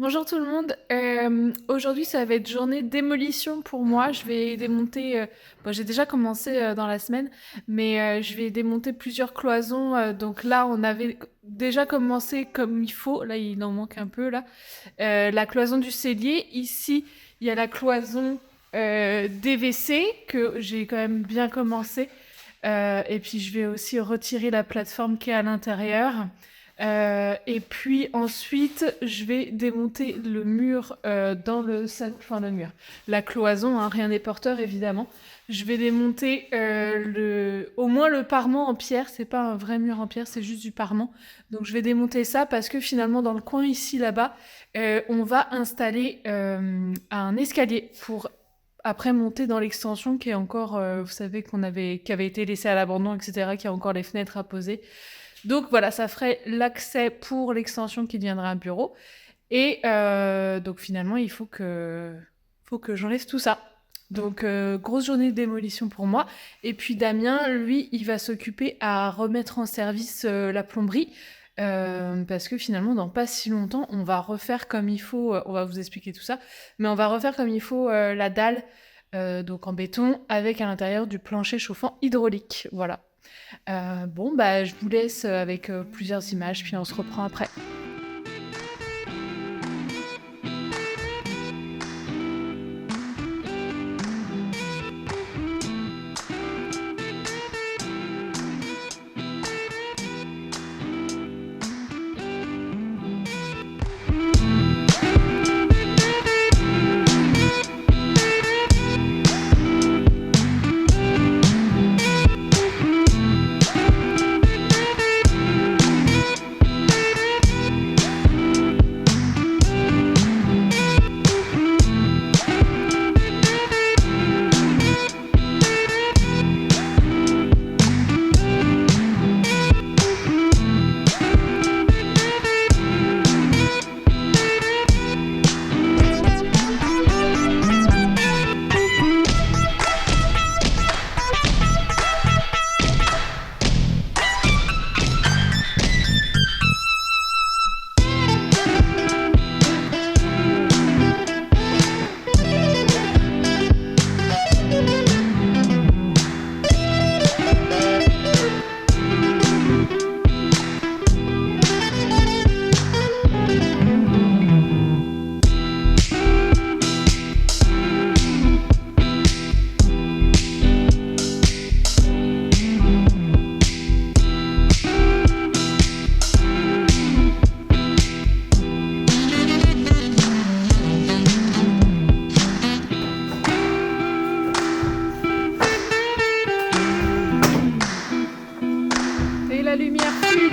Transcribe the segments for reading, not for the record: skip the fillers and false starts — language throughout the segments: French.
Bonjour tout le monde. Aujourd'hui, ça va être journée démolition pour moi. Je vais démonter. Bon, j'ai déjà commencé dans la semaine, mais je vais démonter plusieurs cloisons. Donc là, on avait déjà commencé comme il faut. Là, il en manque un peu là. La cloison du cellier. Ici, il y a la cloison des WC que j'ai quand même bien commencé. Et puis, je vais aussi retirer la plateforme qui est à l'intérieur. Et puis ensuite, je vais démonter le mur dans le salon, enfin le mur, la cloison, hein, rien n'est porteur évidemment. Je vais démonter au moins le parement en pierre, c'est pas un vrai mur en pierre, c'est juste du parement. Donc je vais démonter ça parce que finalement dans le coin ici là-bas, on va installer un escalier pour après monter dans l'extension qui est encore, vous savez qui avait été laissée à l'abandon, etc., qui a encore les fenêtres à poser. Donc voilà, ça ferait l'accès pour l'extension qui deviendra un bureau. Et donc finalement, faut que j'enlève tout ça. Donc grosse journée de démolition pour moi. Et puis Damien, lui, il va s'occuper à remettre en service la plomberie. Parce que finalement, dans pas si longtemps, on va refaire comme il faut, on va vous expliquer tout ça, mais on va refaire comme il faut la dalle, donc en béton, avec à l'intérieur du plancher chauffant hydraulique. Voilà. Bon, bah, je vous laisse avec plusieurs images, puis on se reprend après. Et la lumière fuit.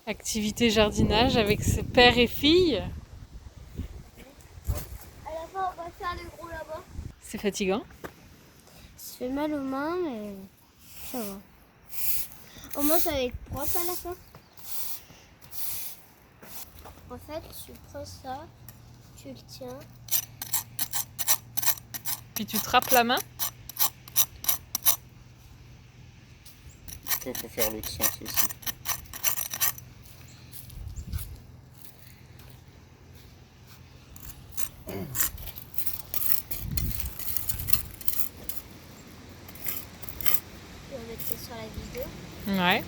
Activité jardinage avec ses pères et filles. À la fin, on va faire le gros là-bas. C'est fatigant. Ça fait mal aux mains, mais ça va. Au moins, ça va être propre à la fin. En fait, tu prends ça, tu le tiens. Puis tu te rappes la main. Il faut faire l'autre sens aussi. Tu vas mettre ça sur la vidéo. Ouais.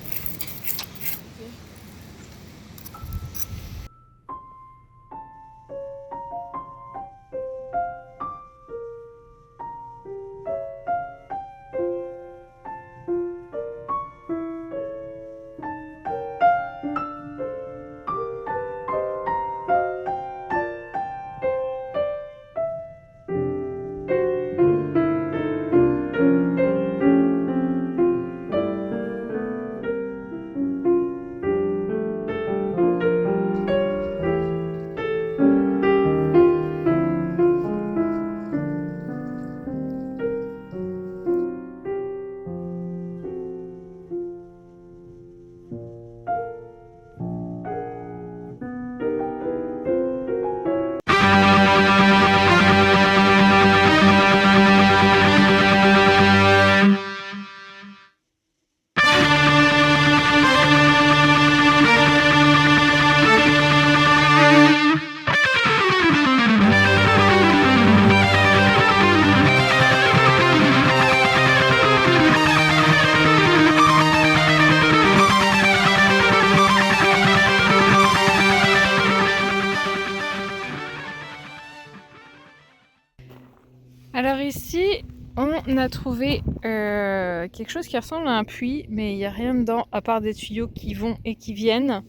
ici, on a trouvé quelque chose qui ressemble à un puits, mais il n'y a rien dedans à part des tuyaux qui vont et qui viennent.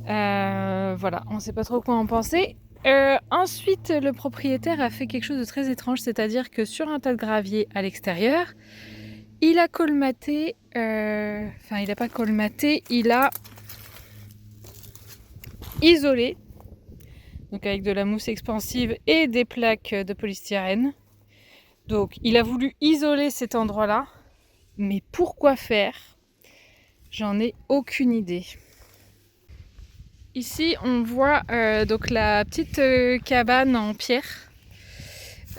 Voilà, on ne sait pas trop quoi en penser. Ensuite, le propriétaire a fait quelque chose de très étrange, c'est-à-dire que sur un tas de gravier à l'extérieur, il a colmaté, enfin il n'a pas colmaté, il a isolé, donc avec de la mousse expansive et des plaques de polystyrène. Donc il a voulu isoler cet endroit-là, mais pourquoi faire? J'en ai aucune idée. Ici on voit donc la petite cabane en pierre.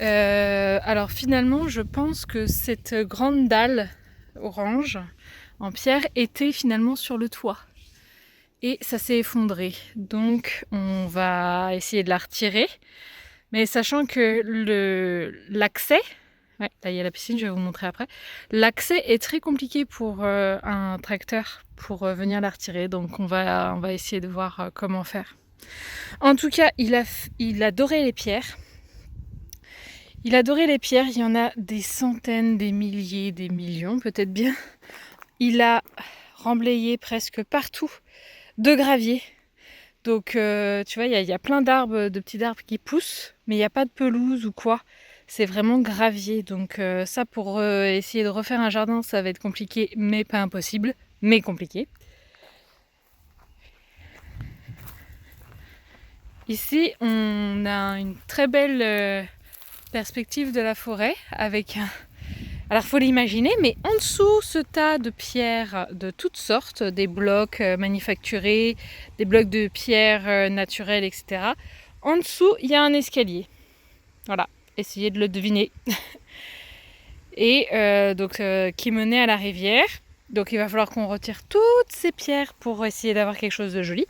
Alors finalement je pense que cette grande dalle orange en pierre était finalement sur le toit. Et ça s'est effondré. Donc on va essayer de la retirer. Mais sachant que l'accès, ouais, là il y a la piscine, je vais vous montrer après. L'accès est très compliqué pour un tracteur pour venir la retirer. Donc on va essayer de voir comment faire. En tout cas, il adorait les pierres. Il adorait les pierres. Il y en a des centaines, des milliers, des millions peut-être bien. Il a remblayé presque partout de gravier. Donc tu vois, il y a plein d'arbres, de petits arbres qui poussent, mais il n'y a pas de pelouse ou quoi. C'est vraiment gravier. Donc ça, pour essayer de refaire un jardin, ça va être compliqué, mais pas impossible, mais compliqué. Ici, on a une très belle perspective de la forêt avec un... Alors faut l'imaginer, mais en dessous ce tas de pierres de toutes sortes, des blocs manufacturés, des blocs de pierres naturelles, etc. En dessous, il y a un escalier. Voilà, essayez de le deviner. Et donc qui menait à la rivière. Donc il va falloir qu'on retire toutes ces pierres pour essayer d'avoir quelque chose de joli.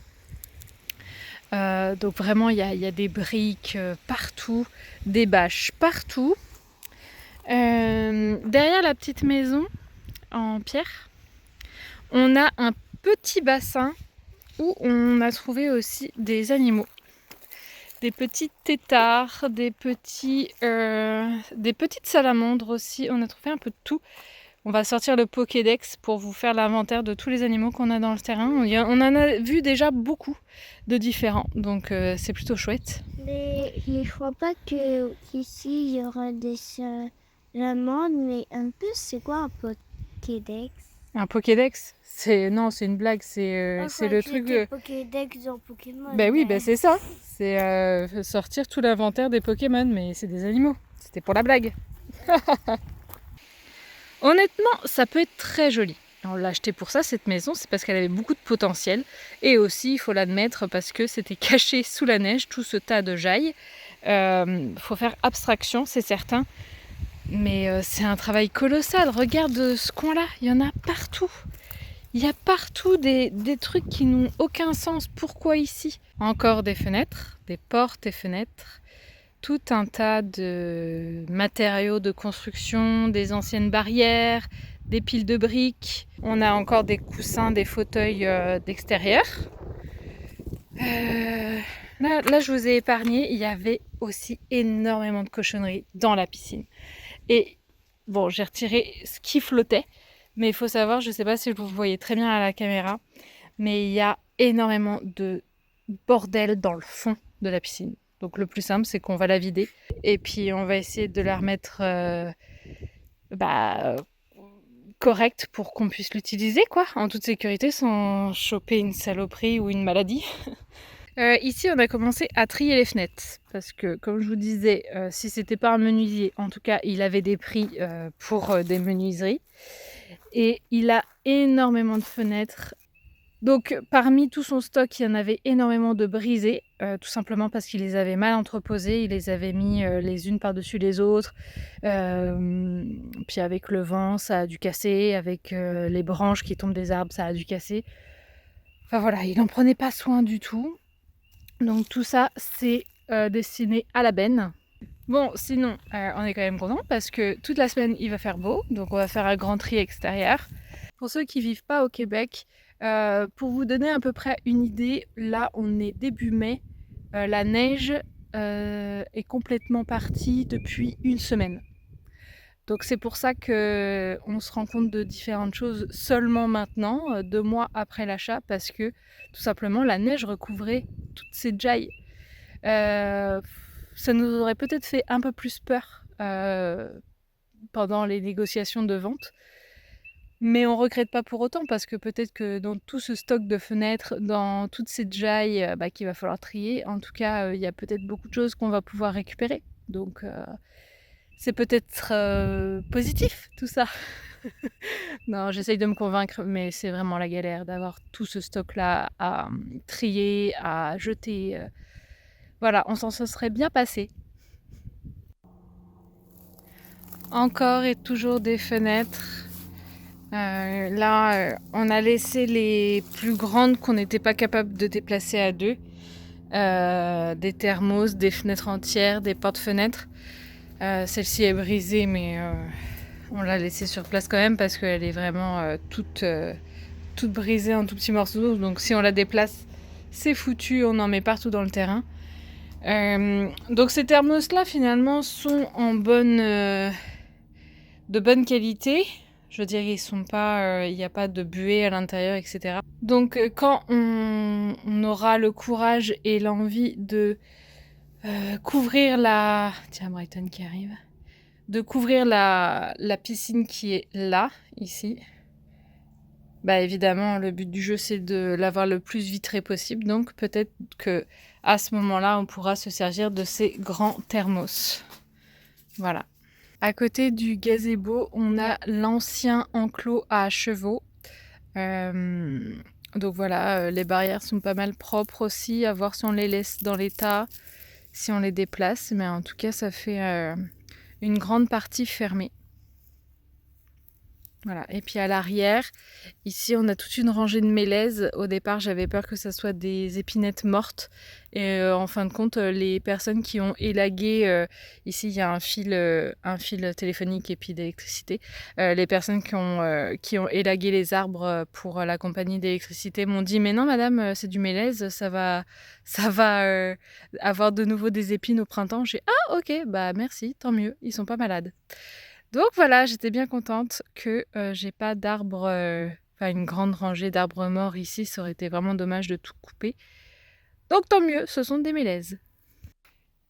Donc vraiment, il y a des briques partout, des bâches partout. Derrière la petite maison en pierre, on a un petit bassin où on a trouvé aussi des animaux. Des petits têtards, des petites salamandres aussi. On a trouvé un peu de tout. On va sortir le Pokédex pour vous faire l'inventaire de tous les animaux qu'on a dans le terrain. On en a vu déjà beaucoup de différents, donc c'est plutôt chouette. Mais je crois pas qu'ici il y aura des salamandres, mais un peu c'est quoi un Pokédex? Un Pokédex? Non, c'est une blague, c'est le truc... Pokédex dans Pokémon. Ben oui, ben c'est ça. C'est sortir tout l'inventaire des Pokémon, mais c'est des animaux. C'était pour la blague. Honnêtement, ça peut être très joli. On l'a acheté pour ça, cette maison, c'est parce qu'elle avait beaucoup de potentiel. Et aussi, il faut l'admettre, parce que c'était caché sous la neige, tout ce tas de jailles. Faut faire abstraction, c'est certain. Mais c'est un travail colossal. Regarde ce coin-là, il y en a partout. Il y a partout des trucs qui n'ont aucun sens. Pourquoi ici? Encore des fenêtres, des portes et fenêtres. Tout un tas de matériaux de construction, des anciennes barrières, des piles de briques. On a encore des coussins, des fauteuils d'extérieur. Là, je vous ai épargné. Il y avait aussi énormément de cochonneries dans la piscine. Et bon, j'ai retiré ce qui flottait. Mais il faut savoir, je ne sais pas si vous voyez très bien à la caméra, mais il y a énormément de bordel dans le fond de la piscine. Donc le plus simple, c'est qu'on va la vider. Et puis on va essayer de la remettre correcte pour qu'on puisse l'utiliser, quoi, en toute sécurité, sans choper une saloperie ou une maladie. Ici, on a commencé à trier les fenêtres. Parce que, comme je vous disais, si c'était pas un menuisier, en tout cas, il avait des prix pour des menuiseries. Et il a énormément de fenêtres. Donc parmi tout son stock, il y en avait énormément de brisées, tout simplement parce qu'il les avait mal entreposées, il les avait mis les unes par-dessus les autres. Puis avec le vent, ça a dû casser, avec les branches qui tombent des arbres, ça a dû casser. Enfin voilà, il n'en prenait pas soin du tout. Donc tout ça, c'est destiné à la benne. Bon, sinon, on est quand même content parce que toute la semaine, il va faire beau. Donc, on va faire un grand tri extérieur. Pour ceux qui vivent pas au Québec, pour vous donner à peu près une idée, là, on est début mai. La neige est complètement partie depuis une semaine. Donc c'est pour ça qu'on se rend compte de différentes choses seulement maintenant, 2 mois après l'achat, parce que tout simplement la neige recouvrait toutes ces jailles. Ça nous aurait peut-être fait un peu plus peur pendant les négociations de vente, mais on regrette pas pour autant, parce que peut-être que dans tout ce stock de fenêtres, dans toutes ces jailles qu'il va falloir trier, en tout cas il y a peut-être beaucoup de choses qu'on va pouvoir récupérer. Donc c'est peut-être positif tout ça. Non, j'essaye de me convaincre, mais c'est vraiment la galère d'avoir tout ce stock-là à trier, à jeter. Voilà, on s'en serait bien passé. Encore et toujours des fenêtres. Là, on a laissé les plus grandes qu'on n'était pas capable de déplacer à deux. Des thermos, des fenêtres entières, des portes-fenêtres. Celle-ci est brisée, mais on l'a laissée sur place quand même parce qu'elle est vraiment toute brisée en tout petits morceaux. Donc si on la déplace, c'est foutu, on en met partout dans le terrain. Donc ces thermos-là, finalement, sont de bonne qualité. Je veux dire, ils sont pas, il n'y a pas de buée à l'intérieur, etc. Donc quand on aura le courage et l'envie de couvrir la... Tiens, Brighton qui arrive. De couvrir la piscine qui est là, ici. Bah évidemment, le but du jeu, c'est de l'avoir le plus vitré possible. Donc peut-être que à ce moment-là, on pourra se servir de ces grands thermos. Voilà. À côté du gazebo, on a l'ancien enclos à chevaux. Donc voilà, les barrières sont pas mal propres aussi, à voir si on les laisse dans l'état, si on les déplace. Mais en tout cas, ça fait une grande partie fermée. Voilà. Et puis à l'arrière, ici, on a toute une rangée de mélèzes. Au départ, j'avais peur que ça soit des épinettes mortes. Et en fin de compte, les personnes qui ont élagué, ici, il y a un fil téléphonique et puis d'électricité. Les personnes qui ont élagué les arbres pour la compagnie d'électricité m'ont dit: mais non, madame, c'est du mélèze, ça va avoir de nouveau des épines au printemps. J'ai: ah, ok, bah merci, tant mieux, ils sont pas malades. Donc voilà, j'étais bien contente que j'ai pas d'arbres, une grande rangée d'arbres morts ici. Ça aurait été vraiment dommage de tout couper. Donc tant mieux, ce sont des mélèzes.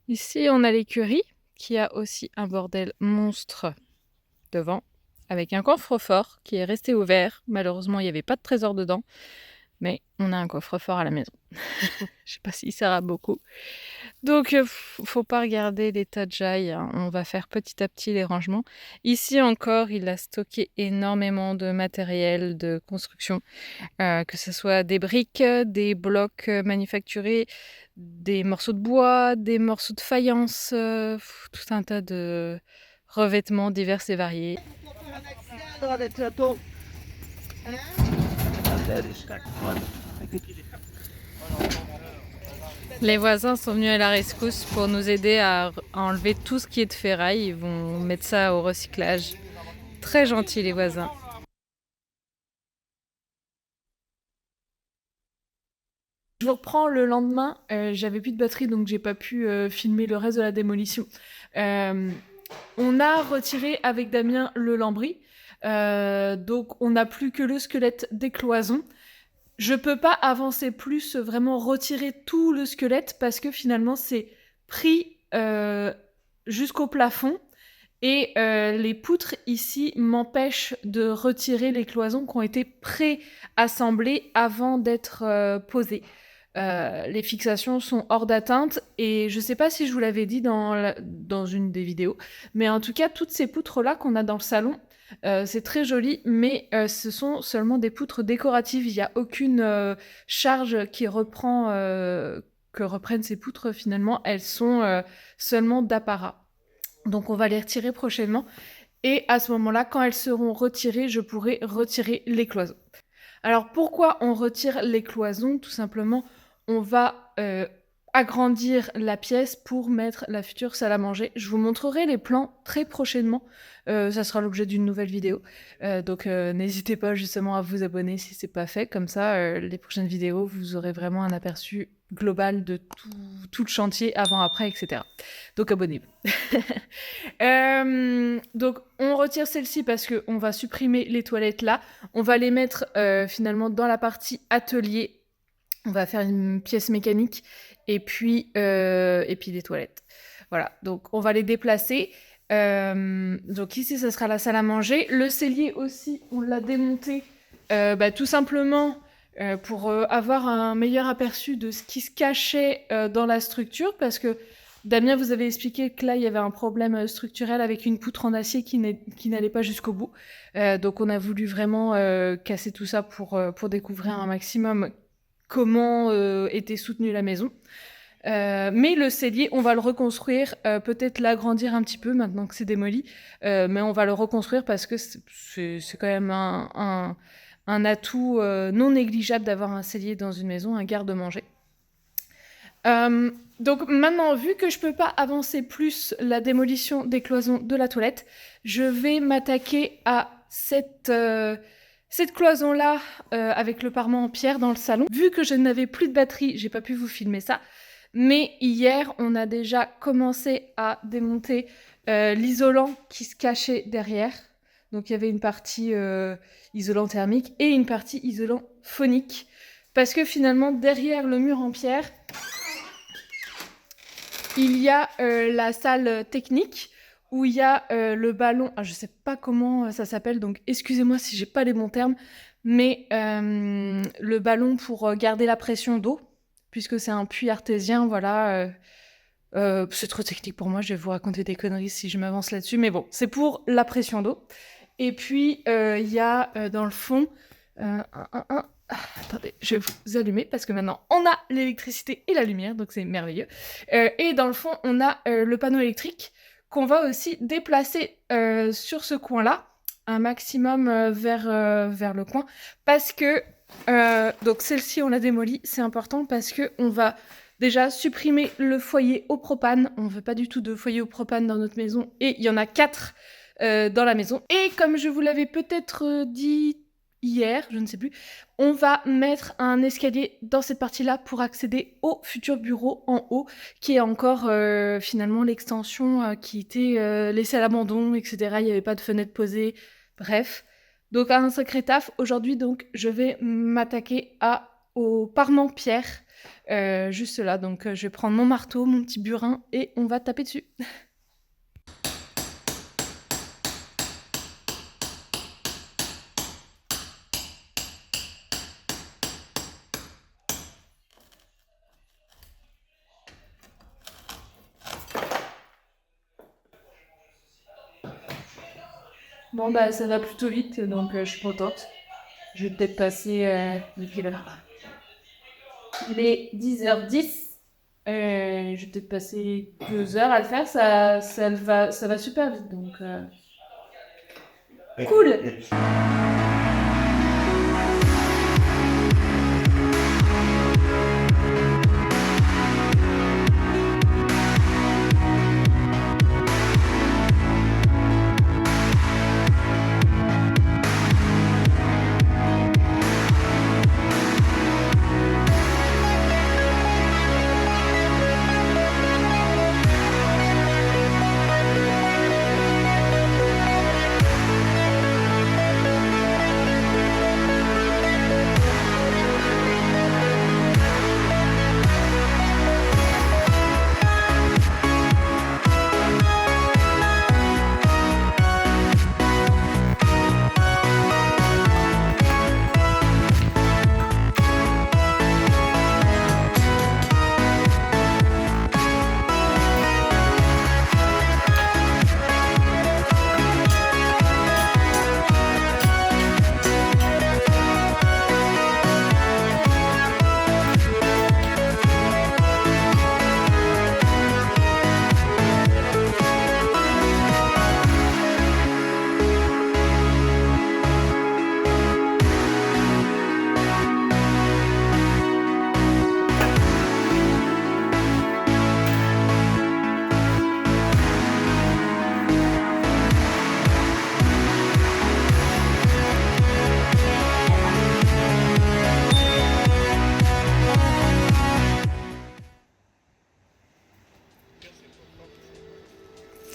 Ici, on a l'écurie qui a aussi un bordel monstre devant, avec un coffre-fort qui est resté ouvert. Malheureusement, il n'y avait pas de trésor dedans, mais on a un coffre-fort à la maison. Je sais pas s'il sert à beaucoup. Donc, faut pas regarder les tas de jailles, hein. On va faire petit à petit les rangements. Ici encore, il a stocké énormément de matériel de construction, que ce soit des briques, des blocs manufacturés, des morceaux de bois, des morceaux de faïence, tout un tas de revêtements divers et variés. Les voisins sont venus à la rescousse pour nous aider à enlever tout ce qui est de ferraille. Ils vont mettre ça au recyclage. Très gentils les voisins. Je reprends le lendemain. J'avais plus de batterie, donc j'ai pas pu filmer le reste de la démolition. On a retiré avec Damien le lambris. Donc on n'a plus que le squelette des cloisons. Je peux pas avancer plus, vraiment retirer tout le squelette, parce que finalement c'est pris jusqu'au plafond, et les poutres ici m'empêchent de retirer les cloisons qui ont été pré-assemblées avant d'être posées. Les fixations sont hors d'atteinte, et je sais pas si je vous l'avais dit dans une des vidéos, mais en tout cas toutes ces poutres là qu'on a dans le salon, c'est très joli, mais ce sont seulement des poutres décoratives. Il n'y a aucune charge que reprennent ces poutres finalement. Elles sont seulement d'apparat. Donc on va les retirer prochainement. Et à ce moment-là, quand elles seront retirées, je pourrai retirer les cloisons. Alors pourquoi on retire les cloisons? Tout simplement, on va agrandir la pièce pour mettre la future salle à manger. Je vous montrerai les plans très prochainement. Ça sera l'objet d'une nouvelle vidéo. Donc n'hésitez pas justement à vous abonner si c'est pas fait. Comme ça, les prochaines vidéos, vous aurez vraiment un aperçu global de tout le chantier, avant, après, etc. Donc abonnez-vous. Donc on retire celle-ci parce qu'on va supprimer les toilettes là. On va les mettre finalement dans la partie atelier. On va faire une pièce mécanique et puis les toilettes. Voilà, donc on va les déplacer. Donc ici, ça sera la salle à manger. Le cellier aussi, on l'a démonté tout simplement pour avoir un meilleur aperçu de ce qui se cachait dans la structure, parce que Damien vous avait expliqué que là, il y avait un problème structurel avec une poutre en acier qui n'allait pas jusqu'au bout. Donc on a voulu vraiment casser tout ça pour découvrir un maximum comment était soutenue la maison. Mais le cellier, on va le reconstruire, peut-être l'agrandir un petit peu maintenant que c'est démoli, mais on va le reconstruire parce que c'est quand même un atout non négligeable d'avoir un cellier dans une maison, un garde-manger. Donc maintenant, vu que je peux pas avancer plus la démolition des cloisons de la toilette, je vais m'attaquer à cette cloison-là avec le parement en pierre dans le salon. Vu que je n'avais plus de batterie, j'ai pas pu vous filmer ça. Mais hier, on a déjà commencé à démonter l'isolant qui se cachait derrière. Donc il y avait une partie isolant thermique et une partie isolant phonique. Parce que finalement, derrière le mur en pierre, il y a la salle technique où il y a le ballon. Je sais pas comment ça s'appelle, donc excusez-moi si j'ai pas les bons termes. Mais le ballon pour garder la pression d'eau, puisque c'est un puits artésien, voilà. C'est trop technique pour moi, je vais vous raconter des conneries si je m'avance là-dessus, mais bon, c'est pour la pression d'eau. Et puis, il y a dans le fond... attendez, je vais vous allumer, parce que maintenant, on a l'électricité et la lumière, donc c'est merveilleux. Et dans le fond, on a le panneau électrique qu'on va aussi déplacer sur ce coin-là, un maximum vers le coin, parce que... donc celle-ci on l'a démolie, c'est important parce que on va déjà supprimer le foyer au propane. On veut pas du tout de foyer au propane dans notre maison, et il y en a 4 dans la maison. Et comme je vous l'avais peut-être dit hier, je ne sais plus, on va mettre un escalier dans cette partie-là pour accéder au futur bureau en haut, qui est encore finalement l'extension qui était laissée à l'abandon, etc. Il n'y avait pas de fenêtre posée, bref. Donc un sacré taf. Aujourd'hui, donc, je vais m'attaquer au parement pierre, juste là. Donc je vais prendre mon marteau, mon petit burin, et on va taper dessus. Bon bah ça va plutôt vite, donc je suis contente. Je vais peut-être passer depuis l'heure. Il est 10h10. Je vais peut-être passer 2 heures à le faire. Ça va super vite, donc cool.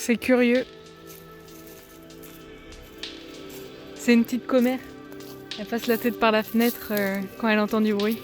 C'est curieux. C'est une petite commère. Elle passe la tête par la fenêtre quand elle entend du bruit.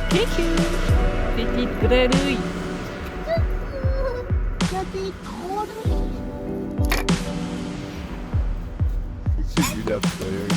Coucou, petite grenouille. J'avais trop de... C'est lui la feuille.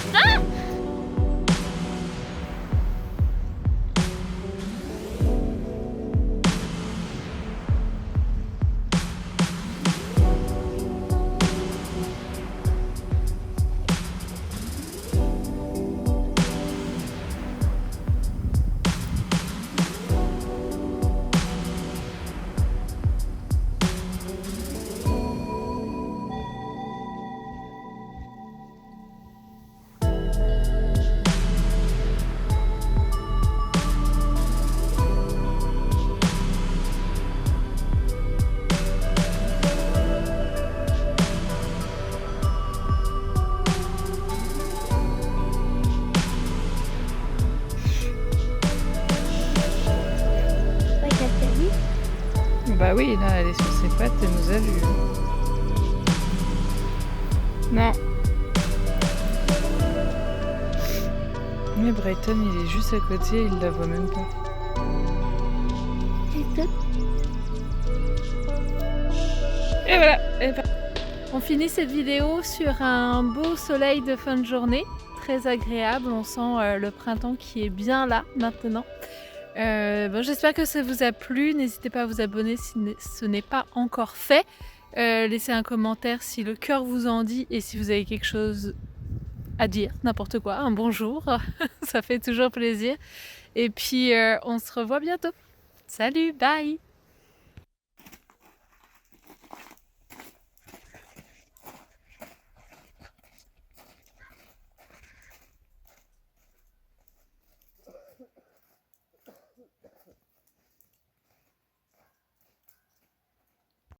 Bah oui, là, elle est sur ses pattes, elle nous a vus. Non. Mais Brighton, il est juste à côté, il la voit même pas. Et voilà. On finit cette vidéo sur un beau soleil de fin de journée, très agréable. On sent le printemps qui est bien là maintenant. J'espère que ça vous a plu. N'hésitez pas à vous abonner si ce n'est pas encore fait. Laissez un commentaire si le cœur vous en dit et si vous avez quelque chose à dire, n'importe quoi, un bonjour, ça fait toujours plaisir. Et puis on se revoit bientôt. Salut, bye!